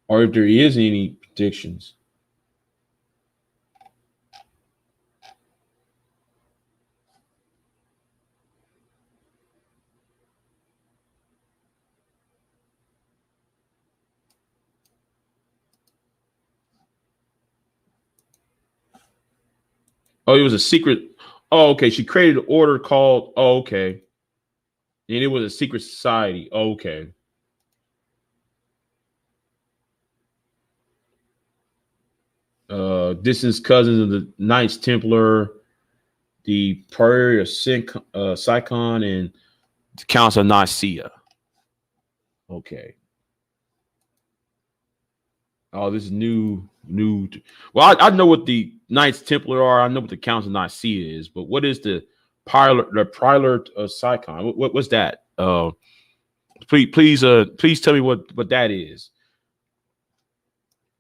or if there is any predictions. Oh, it was a secret. Oh, okay. She created an order called. Oh, okay. And it was a secret society. Oh, okay. Distant cousins of the Knights Templar, the Prairie of Sicon, and the Council of Nicaea. Okay. Oh, this is new. Well, I know what the Knights Templar are. I know what the Council of Nicaea is, but what is the Prelate of Sicon? What's that? Please tell me what that is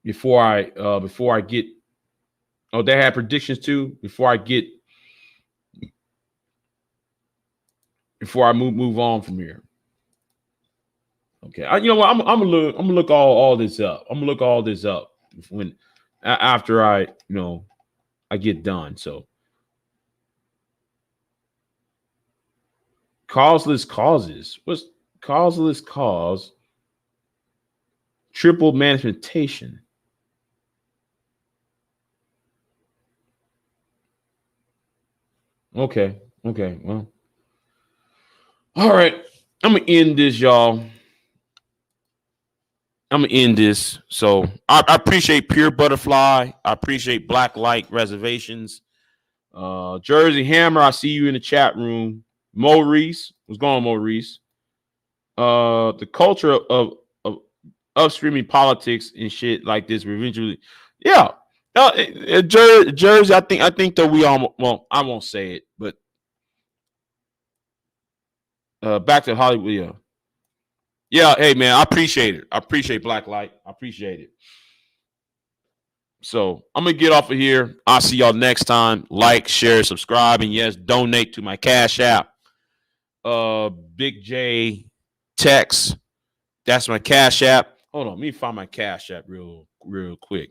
before I get. Oh, they have predictions too. Before I move on from here. Okay, you know what? I'm gonna look all this up. I'm gonna look all this up when after I get done. So causeless causes. What's causeless cause? Triple manifestation. Okay. Okay. Well, All right. I'm gonna end this, y'all. I'm gonna end this. So I appreciate Pure Butterfly. I appreciate Black Light Reservations. Jersey Hammer, I see you in the chat room. Maurice, what's going on, Maurice? The culture of streaming politics and shit like this will eventually, yeah. Jersey, I think that we all, well, I won't say it, but back to Hollywood, yeah. Yeah, hey man, I appreciate it. I appreciate Black Light. I appreciate it. So I'm gonna get off of here. I'll see y'all next time. Like, share, subscribe, and yes, donate to my Cash App. Big J Text. That's my Cash App. Hold on, let me find my Cash App real quick.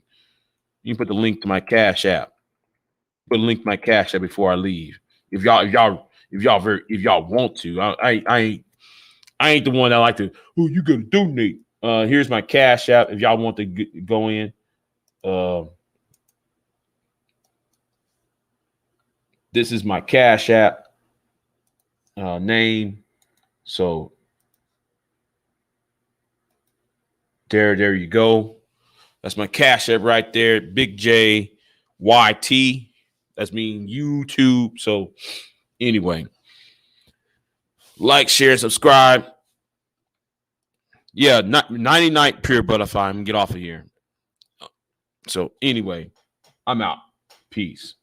You can put the link to my Cash App. Put a link to my Cash App before I leave. If y'all want to. I ain't the one that like to. Oh, you gotta donate. Here's my Cash App. If y'all want to go in. This is my Cash App name. So there you go. That's my Cash App right there. Big J YT. That's mean YouTube. So anyway, like, share, subscribe. Yeah, 99 Pure Butterfly. I'm gonna get off of here. So anyway, I'm out. Peace.